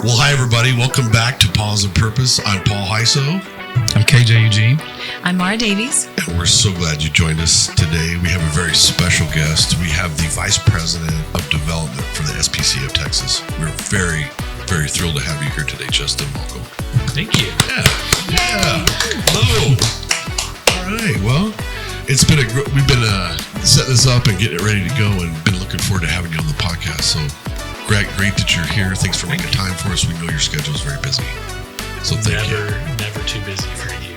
Well, hi, everybody. Welcome back to Paws and Purpose. I'm Paul Heiso. I'm KJ Eugene. I'm Mara Davies. And we're so glad you joined us today. We have a very special guest. We have the Vice President of Development for the SPCA of Texas. We're very, very thrilled to have you here today, Justin. Welcome. Thank you. Yeah. Hello. All right. Well, it's been we've been setting this up and getting it ready to go, and been looking forward to having you on the podcast. So great that you're here. Thanks for making time for us. We know your schedule is very busy. So thank you. Never too busy for you.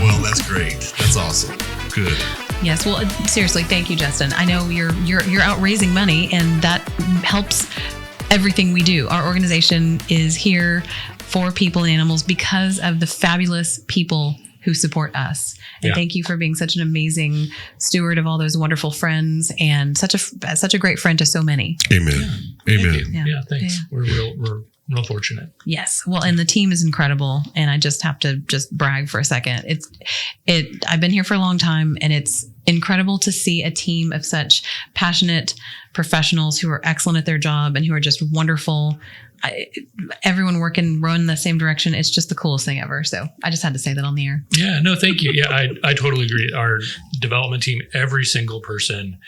Well, that's great. That's awesome. Good. Yes. Well, seriously, thank you, Justin. I know you're out raising money, and that helps everything we do. Our organization is here for people and animals because of the fabulous people who support us. And thank you for being such an amazing steward of all those wonderful friends, and such a great friend to so many. Amen. Amen. Yeah, thanks. Yeah. We're real fortunate. Yes. Well, and the team is incredible. And I just have to brag for a second. I've been here for a long time, and it's incredible to see a team of such passionate professionals who are excellent at their job and who are just wonderful. Everyone rowing the same direction. It's just the coolest thing ever. So I just had to say that on the air. Yeah, no, thank you. Yeah, I totally agree. Our development team, every single person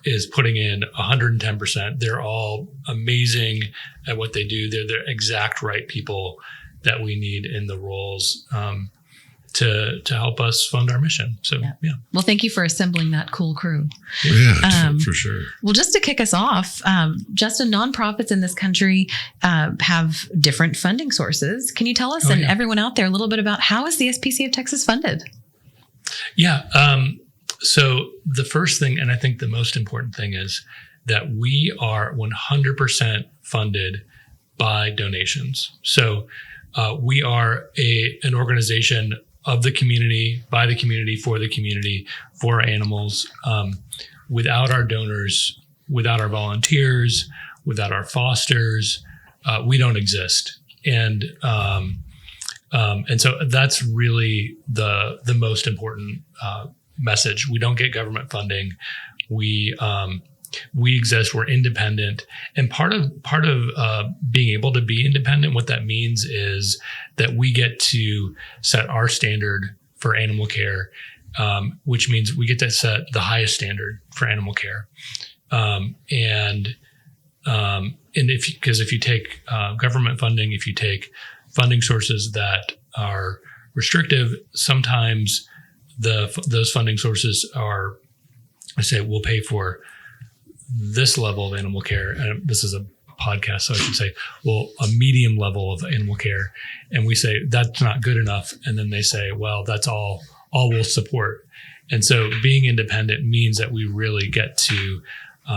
is putting in 110%. They're all amazing at what they do. They're the exact right people that we need in the roles to help us fund our mission. So, yeah. Well, thank you for assembling that cool crew. Yeah, for sure. Well, just to kick us off, Justin, nonprofits in this country have different funding sources. Can you tell us and everyone out there a little bit about how is the SPCA of Texas funded? Yeah. So the first thing, and I think the most important thing, is that we are 100% funded by donations. So we are an organization of the community, by the community, for animals. Without our donors, without our volunteers, without our fosters, we don't exist. And so that's really the most important message. We don't get government funding. We exist. We're independent, and part of being able to be independent, what that means is that we get to set our standard for animal care, which means we get to set the highest standard for animal care. And if you take government funding, if you take funding sources that are restrictive, sometimes those funding sources are, I say, we'll pay for this level of animal care. And this is a podcast, so I should say, well, a medium level of animal care. And we say, that's not good enough. And then they say, well, that's all we'll support. And so being independent means that we really get to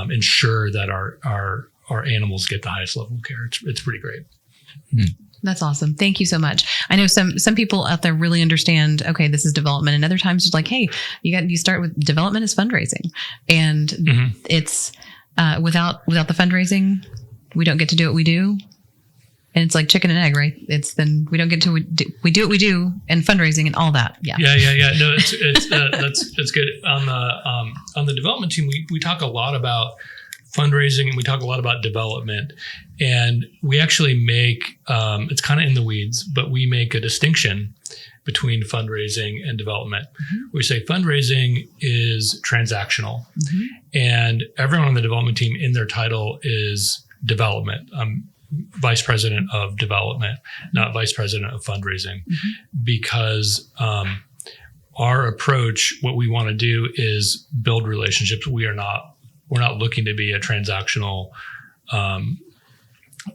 ensure that our animals get the highest level of care. It's pretty great. That's awesome. Thank you so much. I know some people out there really understand, okay, this is development. And other times it's like, hey, you start with development is fundraising. And it's without the fundraising, we don't get to do what we do. And it's like chicken and egg, right? Then we don't get to, we do what we do, and fundraising and all that. Yeah. Yeah. No, that's good. On the development team, we talk a lot about fundraising, and we talk a lot about development, and we actually make, it's kind of in the weeds, but we make a distinction between fundraising and development. We say fundraising is transactional, and everyone on the development team in their title is development. I'm vice president of development, not vice president of fundraising, because our approach, what we want to do is build relationships. We're not looking to be a transactional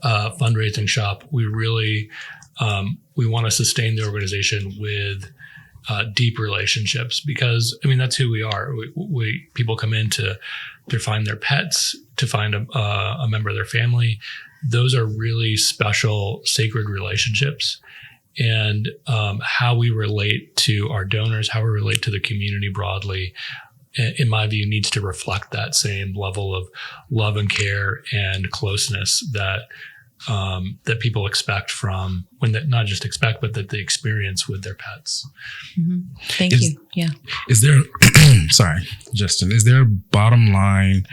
fundraising shop. We really we want to sustain the organization with deep relationships, because that's who we are. People come in to find their pets, to find a member of their family. Those are really special, sacred relationships. And how we relate to our donors, how we relate to the community broadly, in my view, needs to reflect that same level of love and care and closeness that that people expect from not just expect, but that they experience with their pets. Mm-hmm. Thank you. Yeah. Is there, sorry, Justin, is there a bottom line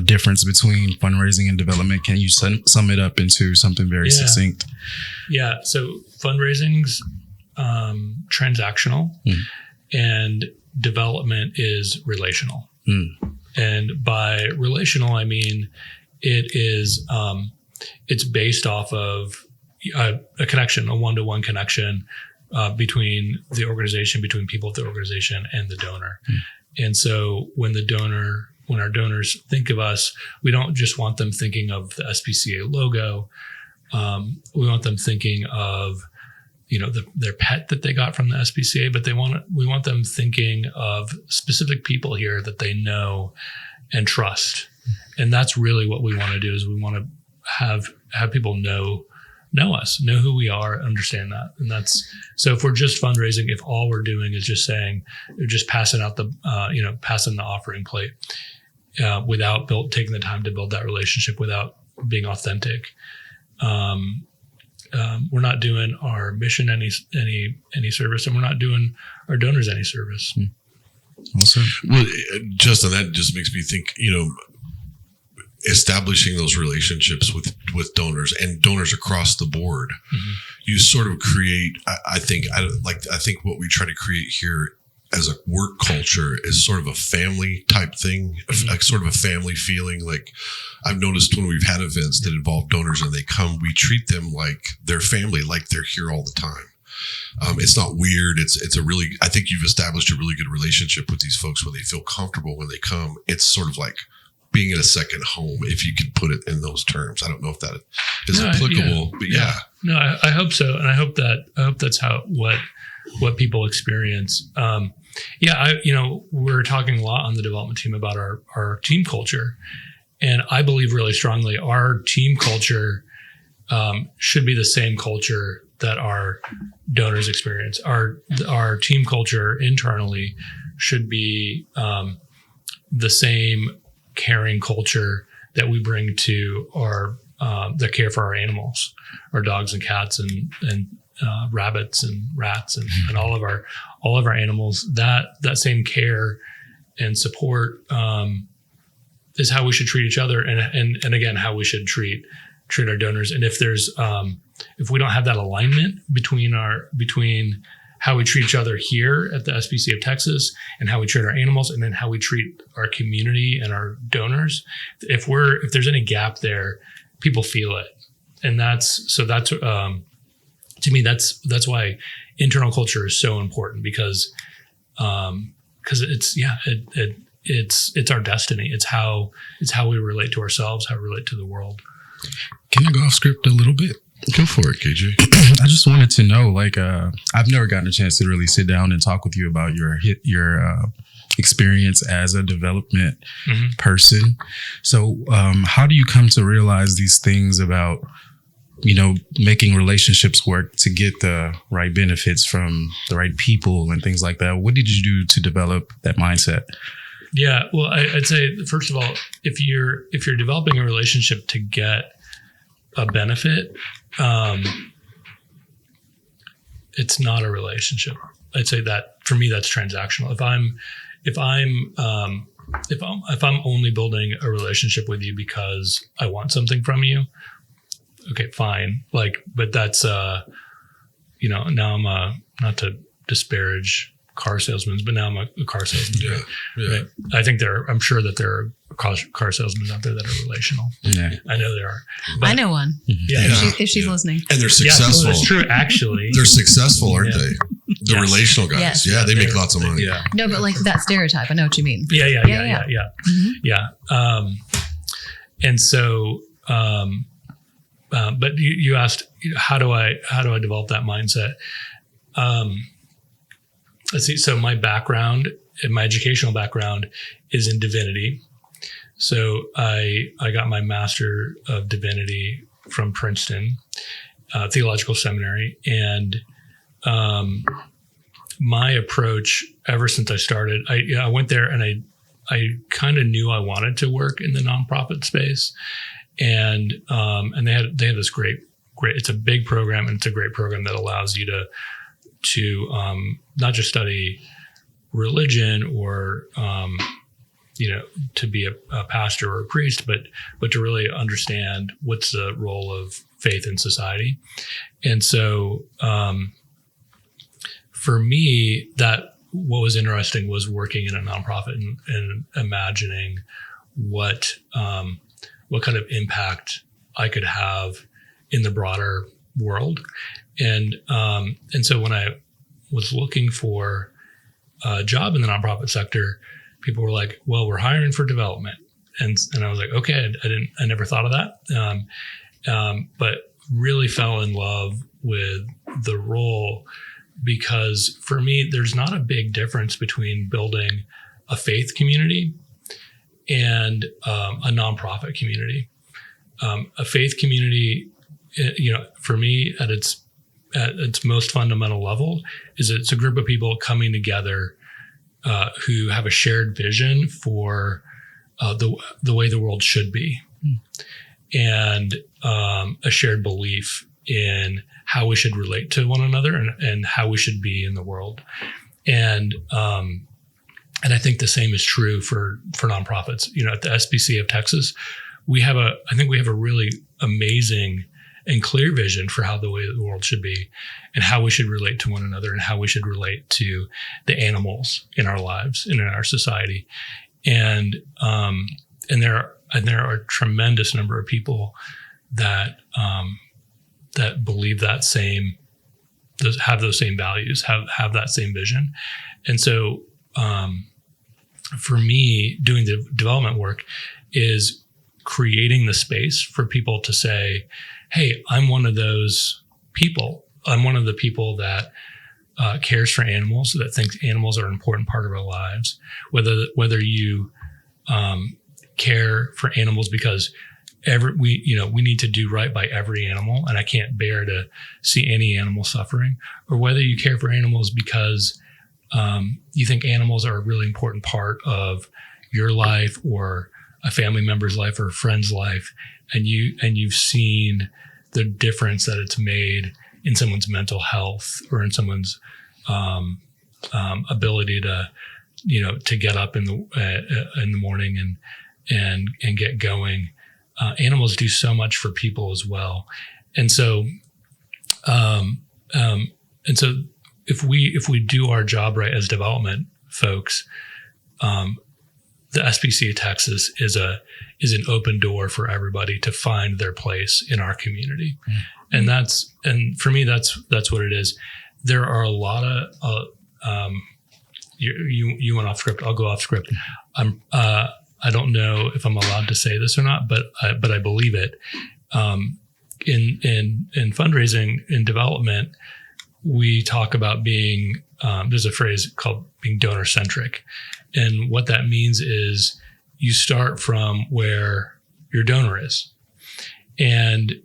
difference between fundraising and development? Can you sum it up into something very succinct? Yeah. So fundraising's transactional and development is relational. And by relational, I mean, it is, it's based off of a connection, a one-to-one connection between the organization, between people at the organization and the donor. And so when our donors think of us, we don't just want them thinking of the SPCA logo. We want them thinking of, their pet that they got from the SPCA, but we want them thinking of specific people here that they know and trust. And that's really what we want to do, is we want to have people know us, know who we are, understand that. And that's, so if we're just fundraising, if all we're doing is just saying, just passing out passing the offering plate, without taking the time to build that relationship, without being authentic, we're not doing our mission any service, and we're not doing our donors any service. Awesome. Well, Justin, that just makes me think, establishing those relationships with donors and donors across the board, you sort of create, I think what we try to create here as a work culture is sort of a family type thing, like sort of a family feeling. Like I've noticed when we've had events that involve donors and they come, we treat them like their family, like they're here all the time. It's not weird. I think you've established a really good relationship with these folks where they feel comfortable when they come. It's sort of like being in a second home, if you could put it in those terms. I don't know if that is applicable, but yeah. No, I hope so. And I hope that's what people experience. We're talking a lot on the development team about our team culture. And I believe really strongly our team culture should be the same culture that our donors experience. Our team culture internally should be the same caring culture that we bring to our the care for our animals, our dogs and cats and rabbits and rats and all of our animals. That same care and support is how we should treat each other, and again how we should treat our donors. And if there's if we don't have that alignment between how we treat each other here at the SPCA of Texas and how we treat our animals, and then how we treat our community and our donors, if there's any gap there, people feel it. And that's to me, that's why internal culture is so important, because it's our destiny. It's how we relate to ourselves, how we relate to the world. Can I go off script a little bit? Go for it, KJ. I just wanted to know, I've never gotten a chance to really sit down and talk with you about your experience as a development person. So how do you come to realize these things about, making relationships work to get the right benefits from the right people and things like that? What did you do to develop that mindset? Yeah, well, I'd say, first of all, if you're developing a relationship to get a benefit, it's not a relationship. I'd say that for me, that's transactional. If I'm only building a relationship with you because I want something from you, okay, fine. But that's now I'm not to disparage car salesmen, but now I'm a car salesman. Yeah. Right? I'm sure that there are car salesmen out there that are relational. Yeah. I know there are. But I know one. Yeah. If she's listening. And they're successful. That's true, actually. They're successful, aren't they? The relational guys. Yes. Yeah, they make lots of money. Yeah. No, but that stereotype, I know what you mean. Yeah. Mm-hmm. Yeah. And so, but you asked, how do I develop that mindset? Let's see. So my background, my educational background, is in divinity. So I got my Master of Divinity from Princeton Theological Seminary, and my approach ever since I started, I went there and I kind of knew I wanted to work in the nonprofit space, and they had this great. It's a big program, and it's a great program that allows you to not just study religion or to be a pastor or a priest, but to really understand what's the role of faith in society. And so for me, what was interesting was working in a nonprofit and imagining what kind of impact I could have in the broader world. And so when I was looking for a job in the nonprofit sector, people were like, well, we're hiring for development. And I was like, okay, I never thought of that. But really fell in love with the role, because for me, there's not a big difference between building a faith community and a nonprofit community. A faith community, for me, at its most fundamental level, is it's a group of people coming together who have a shared vision for the way the world should be, and a shared belief in how we should relate to one another and how we should be in the world. And I think the same is true for nonprofits. At the SPCA of Texas, I think we have a really amazing and clear vision for how the way the world should be, and how we should relate to one another, and how we should relate to the animals in our lives and in our society. And there are a tremendous number of people that believe that have those same values, have that same vision. And so for me, doing the development work is creating the space for people to say, hey, I'm one of those people. I'm one of the people that cares for animals, that thinks animals are an important part of our lives. Whether you care for animals because we need to do right by every animal, and I can't bear to see any animal suffering, or whether you care for animals because you think animals are a really important part of your life or a family member's life or a friend's life, and you've seen the difference that it's made in someone's mental health or in someone's ability to get up in the morning and get going. Animals do so much for people as well, and so if we do our job right as development folks, the SPCA Texas is an open door for everybody to find their place in our community. And for me, that's what it is. There are a lot of, you went off script. I'll go off script. I don't know if I'm allowed to say this or not, but I believe it. In fundraising, in development, we talk about being, there's a phrase called being donor centric. And what that means is you start from where your donor is. And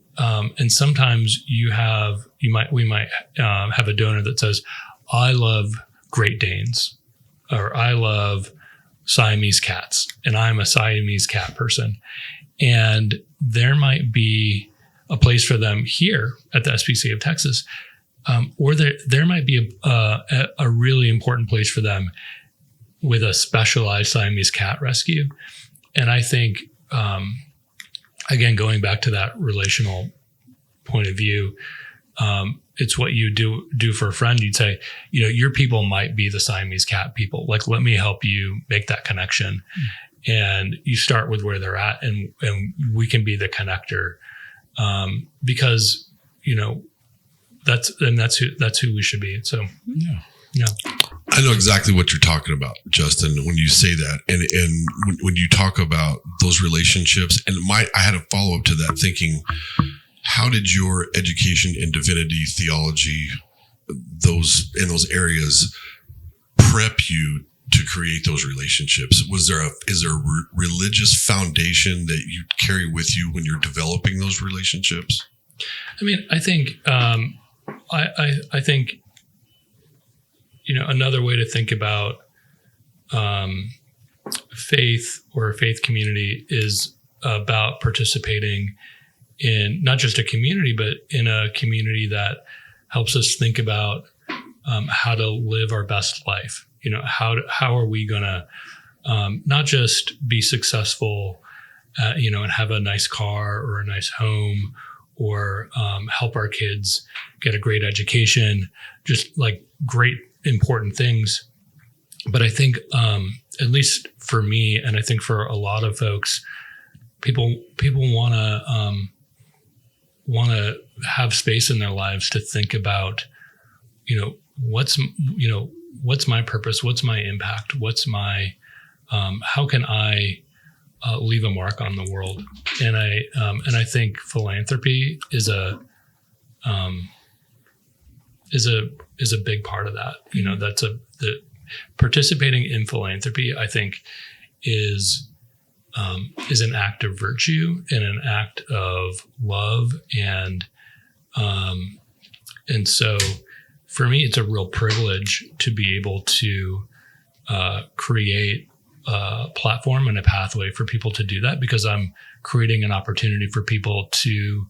sometimes we might have a donor that says, I love Great Danes, or I love Siamese cats, and I'm a Siamese cat person. And there might be a place for them here at the SPCA of Texas, or there might be a really important place for them with a specialized Siamese cat rescue. And I think, again, going back to that relational point of view, it's what you do for a friend. You'd say, your people might be the Siamese cat people. Like, let me help you make that connection. And you start with where they're at, and we can be the connector, because, that's who we should be. So, yeah. I know exactly what you're talking about, Justin, when you say that. And when you talk about those relationships, and I had a follow up to that, thinking, how did your education in divinity, theology, those areas prep you to create those relationships? Is there a religious foundation that you carry with you when you're developing those relationships? I mean, I think, I think, another way to think about faith or a faith community is about participating in not just a community, but in a community that helps us think about how to live our best life. How are we going to not just be successful, and have a nice car or a nice home, or help our kids get a great education, just like great important things. But I think, at least for me, and I think for a lot of folks, people want to have space in their lives to think about, what's my purpose, what's my impact, what's my how can I leave a mark on the world. And I think philanthropy is a big part of that. That's the participating in philanthropy, I think, is an act of virtue and an act of love. And so for me, it's a real privilege to be able to create a platform and a pathway for people to do that, because I'm creating an opportunity for people to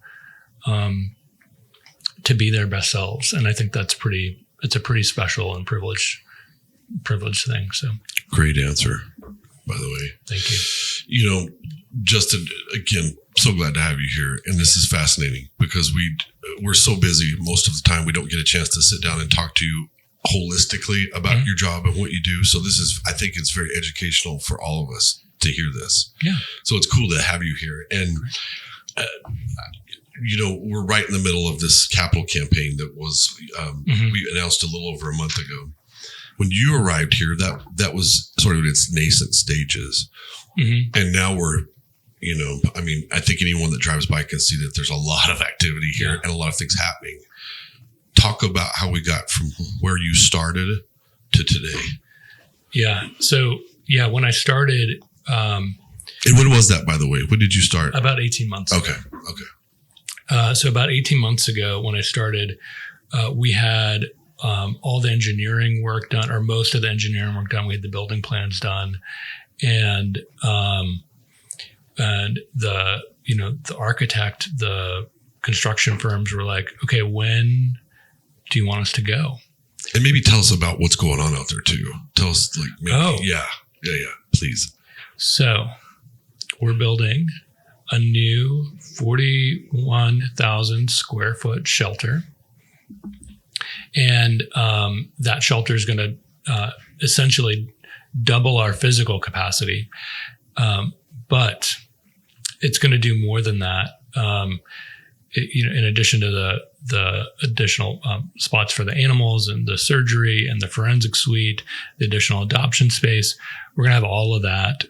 be their best selves. And I think it's a pretty special and privileged thing. So great answer, by the way. Thank you. Justin, again, so glad to have you here. And this is fascinating because we're so busy most of the time. We don't get a chance to sit down and talk to you holistically about your job and what you do. So I think it's very educational for all of us to hear this. Yeah. So it's cool to have you here. And, we're right in the middle of this capital campaign that was, we announced a little over a month ago. When you arrived here, that was sort of its nascent stages. And now we're, I think anyone that drives by can see that there's a lot of activity here and a lot of things happening. Talk about how we got from where you started to today. Yeah. So, when I started... and when was that, by the way? When did you start? About 18 months ago. Okay. So about 18 months ago when I started, we had all the engineering work done, or most of the engineering work done. We had the building plans done. And the architect, the construction firms were like, okay, when do you want us to go? And maybe tell us about what's going on out there too. Tell us yeah, please. So we're building a new 41,000 square foot shelter. And that shelter is going to essentially double our physical capacity. But it's going to do more than that. In addition to the additional spots for the animals and the surgery and the forensic suite, the additional adoption space, we're going to have all of that.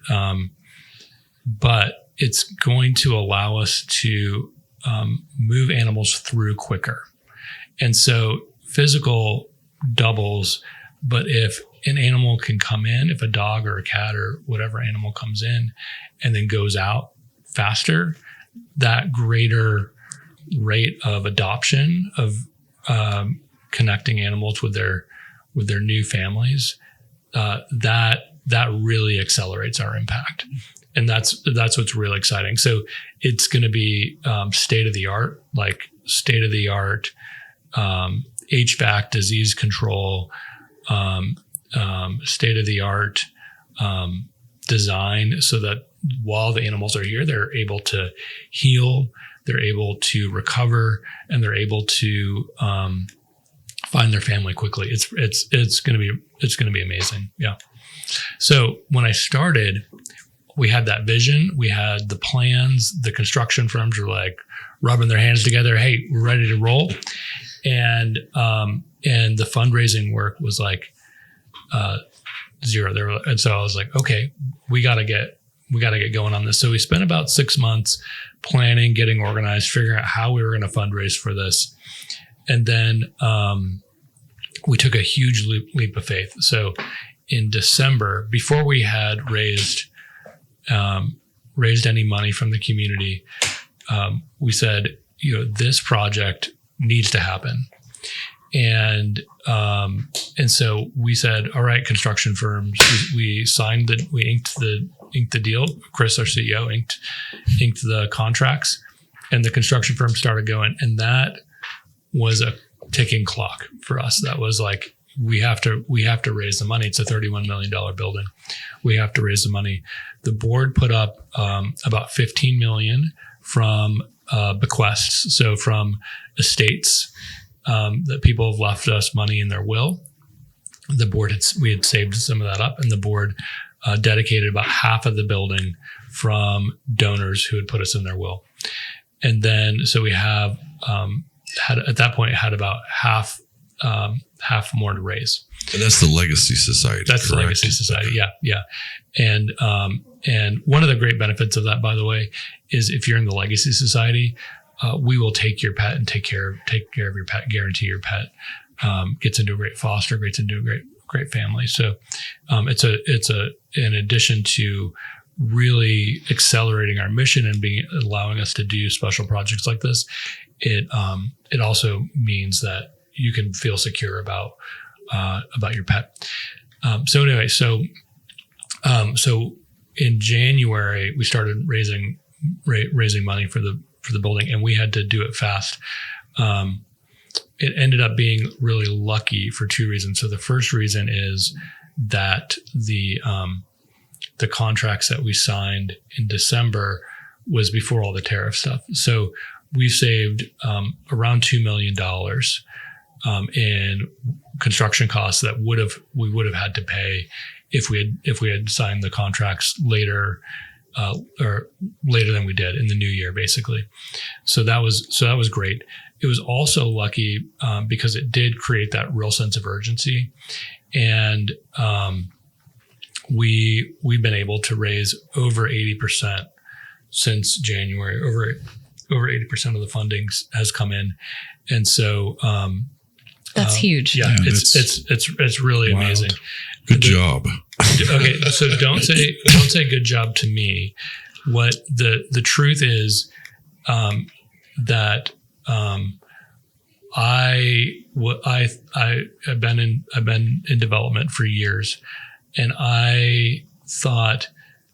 But it's going to allow us to move animals through quicker. And so physical doubles, but if an animal can come in, if a dog or a cat or whatever animal comes in and then goes out faster, that greater rate of adoption, of connecting animals with their new families, that really accelerates our impact. And that's what's really exciting. So it's going to be state of the art HVAC, disease control, state of the art design, so that while the animals are here, they're able to heal, they're able to recover, and they're able to find their family quickly. It's going to be amazing. Yeah. So when I started, we had that vision, we had the plans, the construction firms were like rubbing their hands together. Hey, we're ready to roll. And the fundraising work was like zero. And so I was like, okay, we got to get going on this. So we spent about 6 months planning, getting organized, figuring out how we were going to fundraise for this. And then we took a huge leap of faith. So in December, before we had raised any money from the community, we said, this project needs to happen. And so we said, all right, construction firms, we inked the inked the deal. Chris, our CEO, inked the contracts, and the construction firm started going. And that was a ticking clock for us. That was like, we have to raise the money. It's a $31 million building. We have to raise the money. The board put up about $15 million from bequests, so from estates that people have left us money in their will. The board we had saved some of that up, and the board dedicated about half of the building from donors who had put us in their will. And then, so we have had at that point had about half more to raise. And that's the Legacy Society. That's correct? the Legacy Society. Yeah. And one of the great benefits of that, by the way, is if you're in the Legacy Society, we will take your pet and take care of your pet, guarantee your pet gets into a great foster, gets into a great family. So it's in addition to really accelerating our mission and allowing us to do special projects like this, it also means that you can feel secure about your pet. So in January we started raising money for the building, and we had to do it fast. It ended up being really lucky for two reasons. So the first reason is that the contracts that we signed in December was before all the tariff stuff. So we saved around $2 million in construction costs that we would have had to pay if we had signed the contracts later or later than we did in the new year, basically. So that was great. It was also lucky because it did create that real sense of urgency, and we've been able to raise over 80% since January. Over 80% of the funding has come in, and so that's huge. Yeah, it's really wild. Amazing. Good job. Okay, so don't say good job to me. What the truth is that I've been in development for years, and I thought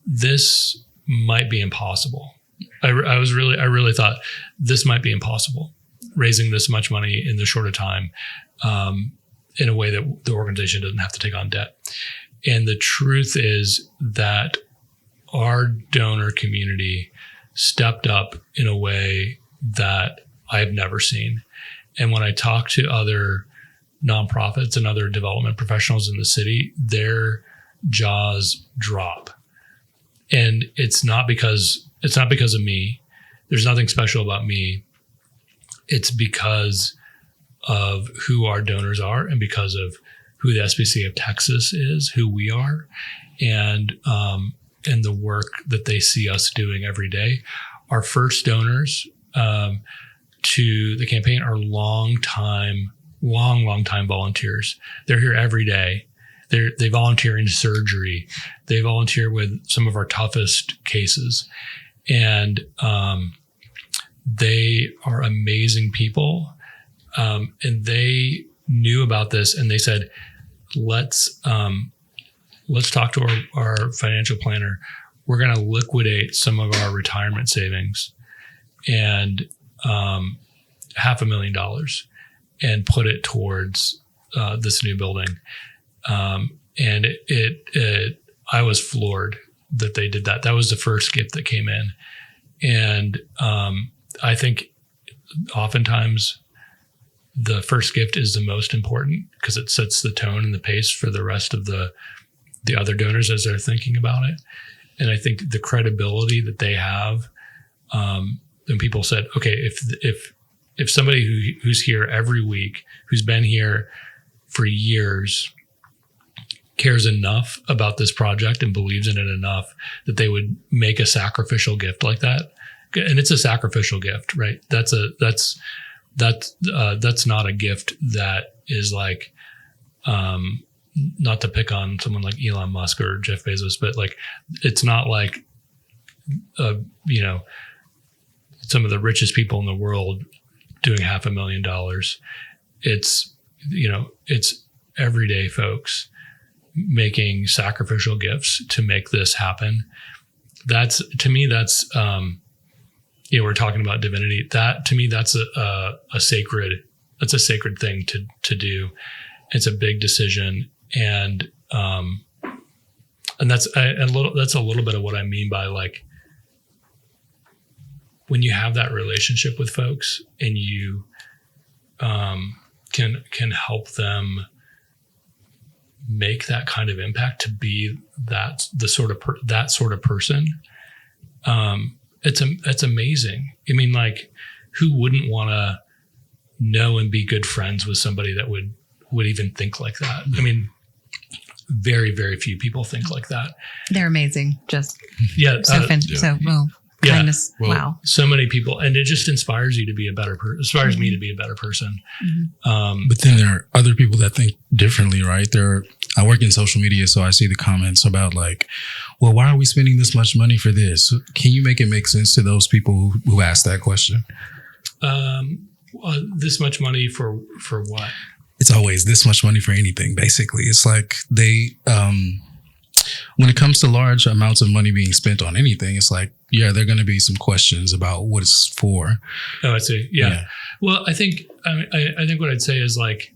this might be impossible. I really thought this might be impossible, raising this much money in this short a time, in a way that the organization doesn't have to take on debt. And the truth is that our donor community stepped up in a way that I have never seen. And when I talk to other nonprofits and other development professionals in the city, their jaws drop. And it's not because of me. There's nothing special about me. It's because of who our donors are, and because of who the SPCA of Texas is, who we are, and the work that they see us doing every day. Our first donors to the campaign are long time volunteers. They're here every day. They volunteer in surgery. They volunteer with some of our toughest cases, and they are amazing people. And they knew about this, and they said, let's talk to our financial planner. We're going to liquidate some of our retirement savings and $500,000 and put it towards this new building. And I was floored that they did that. That was the first gift that came in. And I think oftentimes the first gift is the most important, because it sets the tone and the pace for the rest of the other donors as they're thinking about it. And I think the credibility that they have, when people said, okay, if somebody who's here every week, who's been here for years, cares enough about this project and believes in it enough that they would make a sacrificial gift like that. And it's a sacrificial gift, right? That's not a gift that is like, not to pick on someone like Elon Musk or Jeff Bezos, but like, it's not like, some of the richest people in the world doing $500,000. It's everyday folks. making sacrificial gifts to make this happen. That's, to me, that's, we're talking about divinity. That, to me, that's a sacred thing to do. It's a big decision. And that's a little bit of what I mean by, like, when you have that relationship with folks and you can help them make that kind of impact, to be that sort of person. It's amazing. I mean, like, who wouldn't want to know and be good friends with somebody that would even think like that? I mean, very, very few people think like that. They're amazing. Just Yeah. kindness. Well, wow. So many people, and it just inspires you to be a better person. Inspires me to be a better person. But then there are other people that think differently, right? I work in social media, so I see the comments about, like, well, why are we spending this much money for this? Can you make it make sense to those people who ask that question? This much money for what? It's always this much money for anything, basically. It's like when it comes to large amounts of money being spent on anything, it's like, yeah, there are going to be some questions about what it's for. Oh, I see. Yeah. Well, I think what I'd say is, like,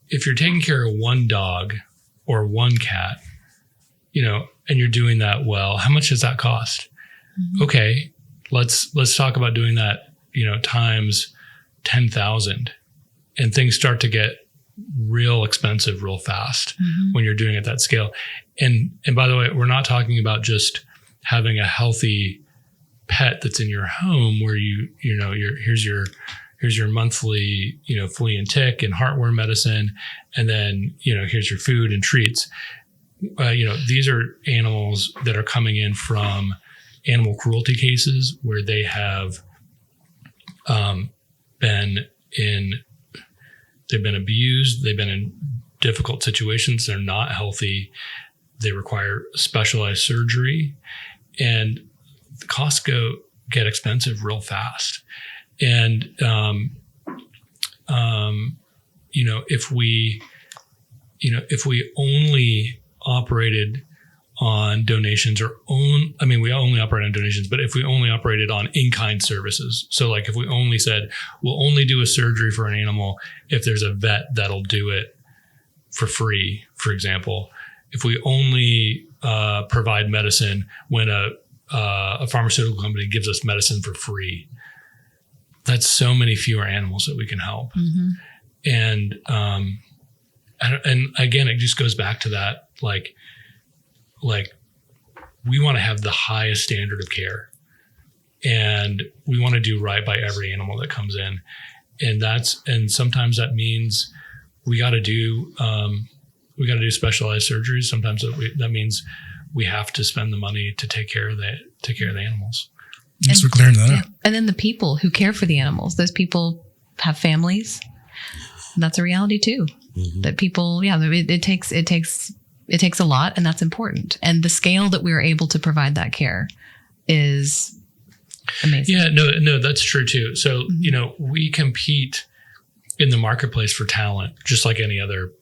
if you're taking care of one dog or one cat, and you're doing that well, how much does that cost? Mm-hmm. Okay, let's talk about doing that, times 10,000, and things start to get real expensive real fast when you're doing it at that scale. And by the way, we're not talking about just having a healthy pet that's in your home where here's your monthly, flea and tick and heartworm medicine. And then, here's your food and treats. These are animals that are coming in from animal cruelty cases where they have they've been abused. They've been in difficult situations. They're not healthy. They require specialized surgery, and the costs get expensive real fast. And, if we only operated on donations we only operate on donations, but if we only operated on in-kind services, so, like, if we only said, we'll only do a surgery for an animal if there's a vet that'll do it for free, for example, if we only provide medicine when a pharmaceutical company gives us medicine for free, that's so many fewer animals that we can help. Mm-hmm. And again, it just goes back to that, like we want to have the highest standard of care, and we want to do right by every animal that comes in. And sometimes that means we got to do specialized surgeries. Sometimes that means we have to spend the money to take care of the animals. Thanks for clearing that up. And then the people who care for the animals, those people have families. That's a reality too. Mm-hmm. That people, it takes a lot, and that's important. And the scale that we are able to provide that care is amazing. Yeah, no, that's true too. So, we compete in the marketplace for talent, just like any other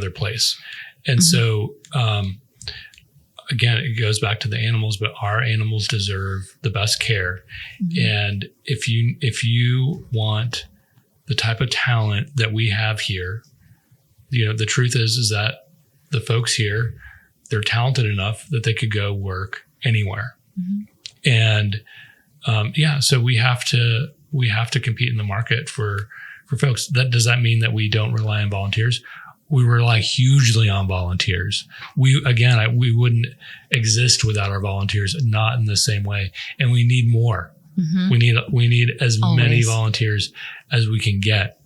place. And so, again, it goes back to the animals, but our animals deserve the best care. Mm-hmm. And if you want the type of talent that we have here, the truth is that the folks here, they're talented enough that they could go work anywhere. Mm-hmm. And so we have to compete in the market for folks. Does that mean that we don't rely on volunteers? We rely hugely on volunteers. We wouldn't exist without our volunteers, not in the same way. And we need more. Mm-hmm. We need as many volunteers as we can get.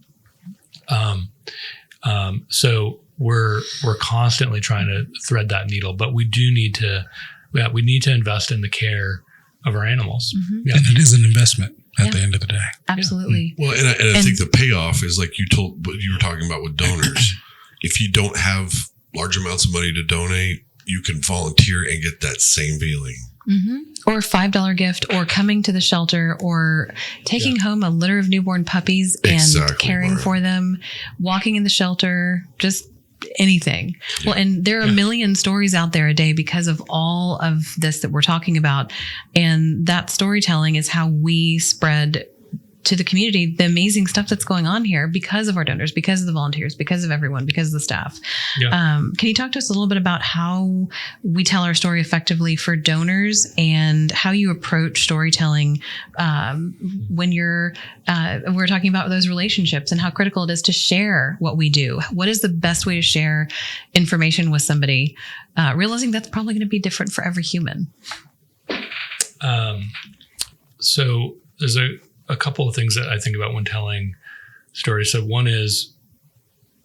So we're constantly trying to thread that needle, but we do need to invest in the care of our animals. Mm-hmm. Yeah. And it is an investment at the end of the day. Absolutely. Yeah. Well, and I think the payoff is, like you were talking about with donors. If you don't have large amounts of money to donate, you can volunteer and get that same feeling. Mm-hmm. Or a $5 gift, or coming to the shelter, or taking home a litter of newborn puppies and caring for them, walking in the shelter, just anything. Well, and there are a million stories out there a day because of all of this that we're talking about. And that storytelling is how we spread to the community the amazing stuff that's going on here because of our donors, because of the volunteers, because of everyone, because of the staff. Can you talk to us a little bit about how we tell our story effectively for donors and how you approach storytelling when we're talking about those relationships and how critical it is to share what we do? What is the best way to share information with somebody, realizing that's probably going to be different for every human? So there's a couple of things that I think about when telling stories. So one is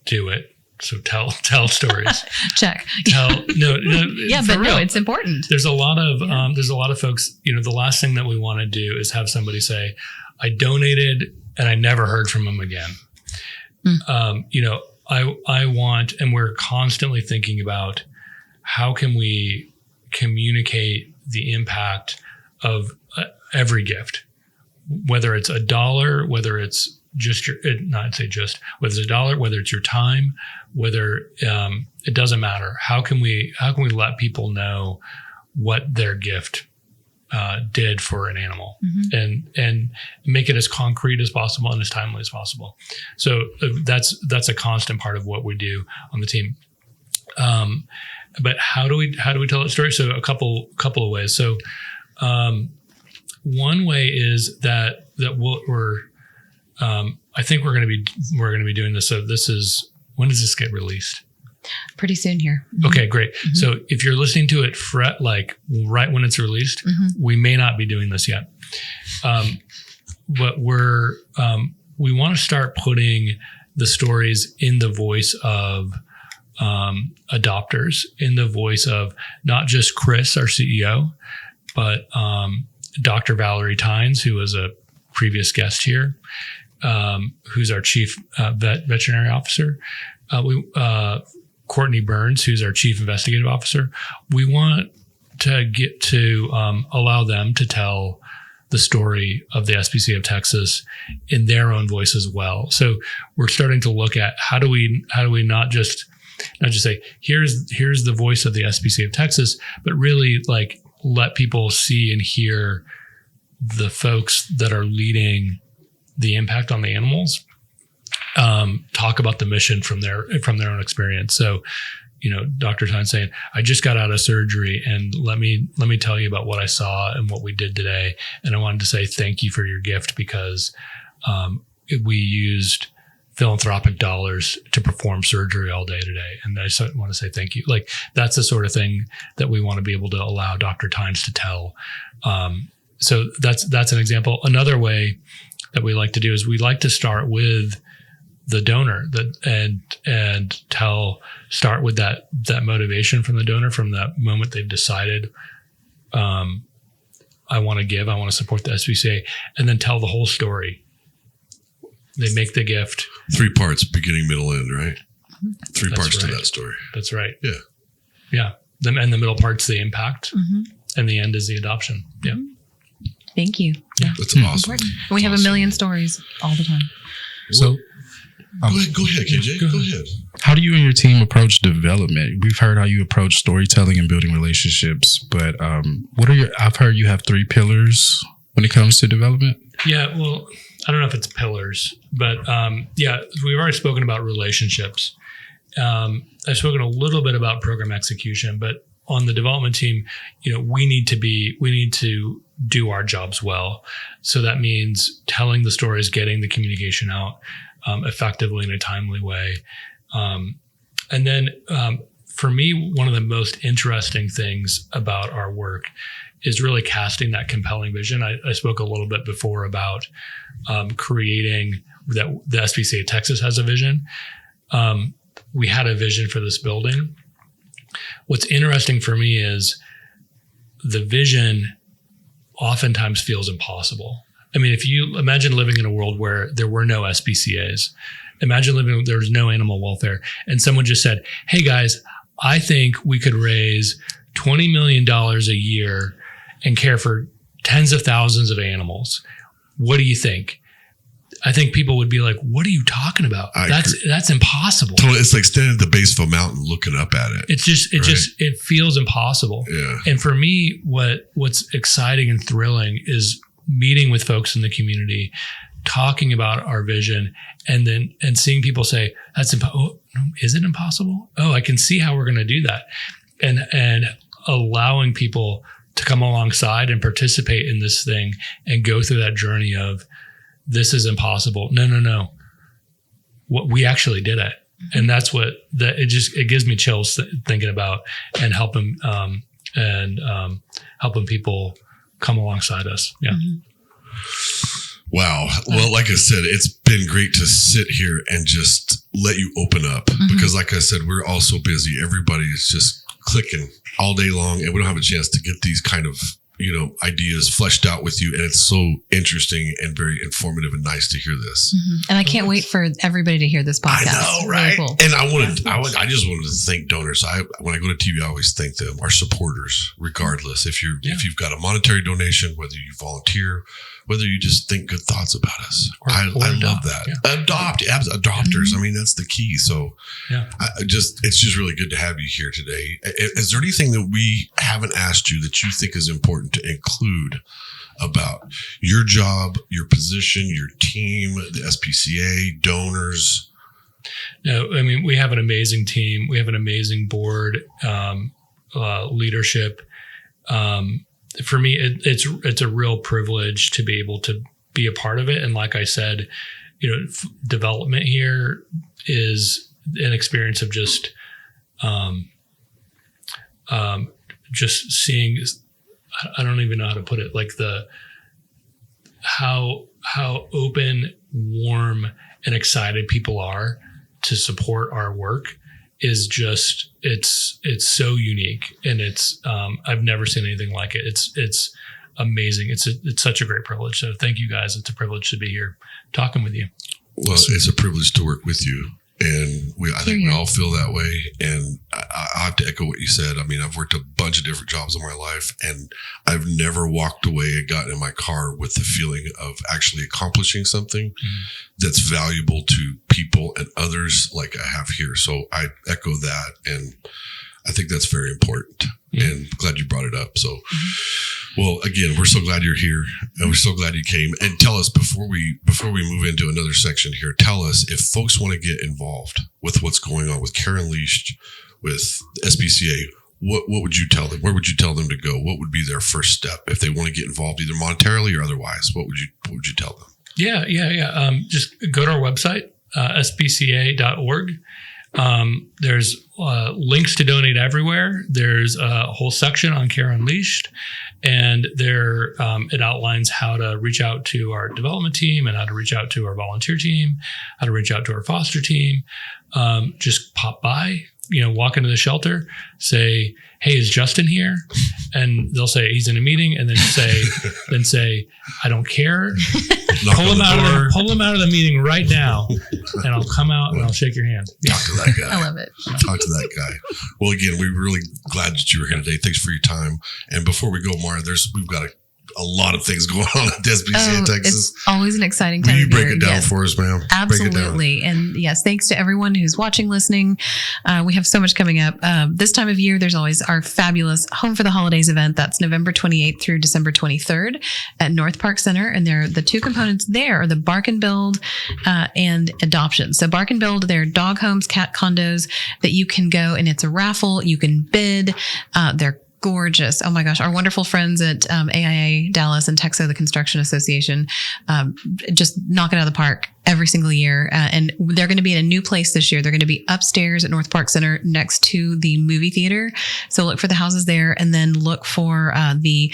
do it. So tell stories. Check. It's important. There's a lot of folks, the last thing that we want to do is have somebody say, I donated and I never heard from them again. I want, and we're constantly thinking about how can we communicate the impact of every gift, whether it's $1, whether it's just whether it's $1, whether it's your time, whether it doesn't matter. How can we let people know what their gift did for an animal, and make it as concrete as possible and as timely as possible. So that's a constant part of what we do on the team. But how do we tell that story? So a couple of ways. So one way is that we're I think we're going to be doing this. So when does this get released? Pretty soon here. Okay, great. So if you're listening to it right when it's released, we may not be doing this yet. But we want to start putting the stories in the voice of adopters, in the voice of not just Chris, our CEO, but Dr. Valerie Tynes, who was a previous guest here, who's our chief veterinary officer. Courtney Burns, who's our chief investigative officer. We want to get to allow them to tell the story of the SPCA of Texas in their own voice as well. So we're starting to look at how do we not just say here's the voice of the SPCA of Texas, but really let people see and hear the folks that are leading the impact on the animals, talk about the mission from their own experience. So, Dr. Tynes saying, I just got out of surgery and let me tell you about what I saw and what we did today. And I wanted to say thank you for your gift because we used philanthropic dollars to perform surgery all day today. And I just want to say thank you. That's the sort of thing that we want to be able to allow Dr. Tynes to tell. So that's an example. Another way that we like to do is we like to start with the donor and start with that motivation from the donor from that moment they've decided, I want to give, I want to support the SPCA, and then tell the whole story. They make the gift. 3 parts, beginning, middle, end, right? 3 parts to that story. That's right. Yeah. Yeah. And the middle part's the impact, and the end is the adoption. Yeah. Thank you. Yeah. That's awesome. Important. We have a million stories all the time. So go ahead, KJ. Go ahead. How do you and your team approach development? We've heard how you approach storytelling and building relationships, but I've heard you have 3 pillars when it comes to development. Yeah, well, I don't know if it's pillars, but we've already spoken about relationships. I've spoken a little bit about program execution, but on the development team, we need to do our jobs well. So that means telling the stories, getting the communication out effectively in a timely way. And then for me, one of the most interesting things about our work is really casting that compelling vision. I spoke a little bit before about creating that the SPCA Texas has a vision. We had a vision for this building. What's interesting for me is the vision oftentimes feels impossible. I mean, if you imagine living in a world where there were no SPCAs, imagine there was no animal welfare, and someone just said, hey guys, I think we could raise $20 million a year and care for tens of thousands of animals. What do you think? I think people would be like, what are you talking about? That's impossible. Totally. It's like standing at the base of a mountain looking up at it. It feels impossible. Yeah. And for me, what's exciting and thrilling is meeting with folks in the community, talking about our vision, and seeing people say, is it impossible? Oh, I can see how we're going to do that. And allowing people to come alongside and participate in this thing and go through that journey of, this is impossible. No. What we actually did it. And that's it gives me chills thinking about and helping people come alongside us. Yeah. Mm-hmm. Wow. Well, like I said, it's been great to sit here and just let you open up because like I said, we're all so busy. Everybody is just clicking all day long and we don't have a chance to get these kind of ideas fleshed out with you. And it's so interesting and very informative and nice to hear this. Mm-hmm. And I can't wait for everybody to hear this podcast. I know, right? Really cool. And I just wanted to thank donors. When I go to TV, I always thank them, our supporters, regardless. If you've got a monetary donation, whether you volunteer, whether you just think good thoughts about us. I love that. Yeah. Adopters. I mean, that's the key. So it's just really good to have you here today. Is there anything that we haven't asked you that you think is important to include about your job, your position, your team, the SPCA, donors? No, I mean, we have an amazing team. We have an amazing board, leadership. For me, it's a real privilege to be able to be a part of it. And like I said, development here is an experience of just seeing, I don't even know how to put it, like how open, warm, and excited people are to support our work is just, it's so unique. And I've never seen anything like it. It's amazing. It's such a great privilege. So thank you guys. It's a privilege to be here talking with you. Well, it's a privilege to work with you. And I think we all feel that way. And I have to echo what you said. I mean, I've worked a bunch of different jobs in my life and I've never walked away and gotten in my car with the feeling of actually accomplishing something that's valuable to people and others like I have here. So I echo that. And I think that's very important and glad you brought it up. So, well, again, we're so glad you're here and we're so glad you came. And tell us before we move into another section here, tell us if folks want to get involved with what's going on with Care Unleashed, with SPCA, what would you tell them? Where would you tell them to go? What would be their first step if they want to get involved either monetarily or otherwise? What would you tell them? Yeah. Just go to our website, spca.org. There's links to donate everywhere. There's a whole section on Care Unleashed, and there it outlines how to reach out to our development team and how to reach out to our volunteer team, how to reach out to our foster team. Just pop by, walk into the shelter, say, "Hey, is Justin here?" And they'll say he's in a meeting, and then say, "I don't care." Pull him out of the meeting right now, and I'll come out and I'll shake your hand. Talk to that guy. I love it. Talk to that guy. Well, again, we're really glad that you were here today. Thanks for your time. And before we go, Mara, we've got a lot of things going on at SPCA in Texas. It's always an exciting time. Will you break it down for us, ma'am? Absolutely. And yes, thanks to everyone who's watching, listening. We have so much coming up. This time of year, there's always our fabulous Home for the Holidays event. That's November 28th through December 23rd at North Park Center. And the two components there are the Bark and Build and adoption. So Bark and Build, they're dog homes, cat condos that you can go, and it's a raffle. You can bid. They're gorgeous. Oh my gosh. Our wonderful friends at AIA Dallas and Texo, the Construction Association, just knock it out of the park every single year. And they're going to be in a new place this year. They're going to be upstairs at North Park Center next to the movie theater. So look for the houses there, and then look for the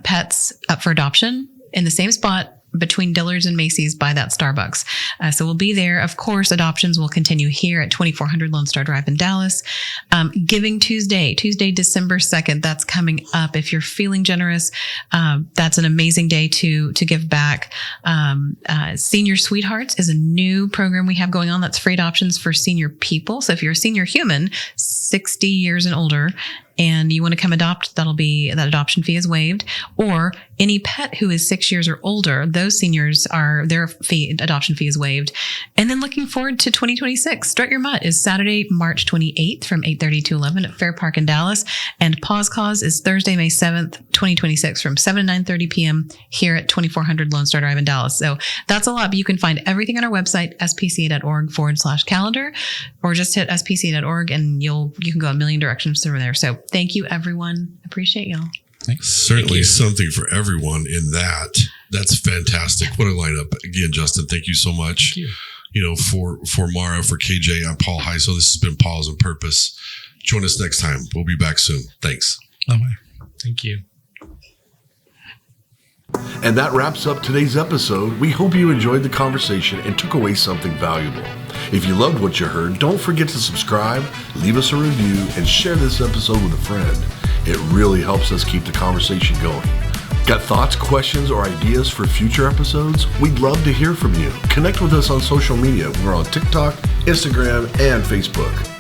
pets up for adoption in the same spot between Dillard's and Macy's by that Starbucks. So we'll be there. Of course, adoptions will continue here at 2400 Lone Star Drive in Dallas. Giving Tuesday, December 2nd, that's coming up. If you're feeling generous, that's an amazing day to give back. Senior Sweethearts is a new program we have going on. That's free adoptions for senior people. So if you're a senior human, 60 years and older, and you want to come adopt, that adoption fee is waived. Or any pet who is 6 years or older, those seniors their adoption fee is waived. And then looking forward to 2026. Strut Your Mutt is Saturday, March 28th from 8:30 to 11 at Fair Park in Dallas. And Paws Cause is Thursday, May 7th, 2026 from 7 to 9:30 p.m. here at 2400 Lone Star Drive in Dallas. So that's a lot, but you can find everything on our website, spca.org/calendar, or just hit spca.org and you can go a million directions through there. So thank you, everyone. Appreciate y'all. Certainly something for everyone in that. That's fantastic. What a lineup. Again, Justin, thank you so much. Thank you. For Mara, for KJ, I'm Paul Heiso. This has been Paws and Purpose. Join us next time. We'll be back soon. Thanks. Bye-bye. Thank you. And that wraps up today's episode. We hope you enjoyed the conversation and took away something valuable. If you loved what you heard, don't forget to subscribe, leave us a review, and share this episode with a friend. It really helps us keep the conversation going. Got thoughts, questions, or ideas for future episodes? We'd love to hear from you. Connect with us on social media. We're on TikTok, Instagram, and Facebook.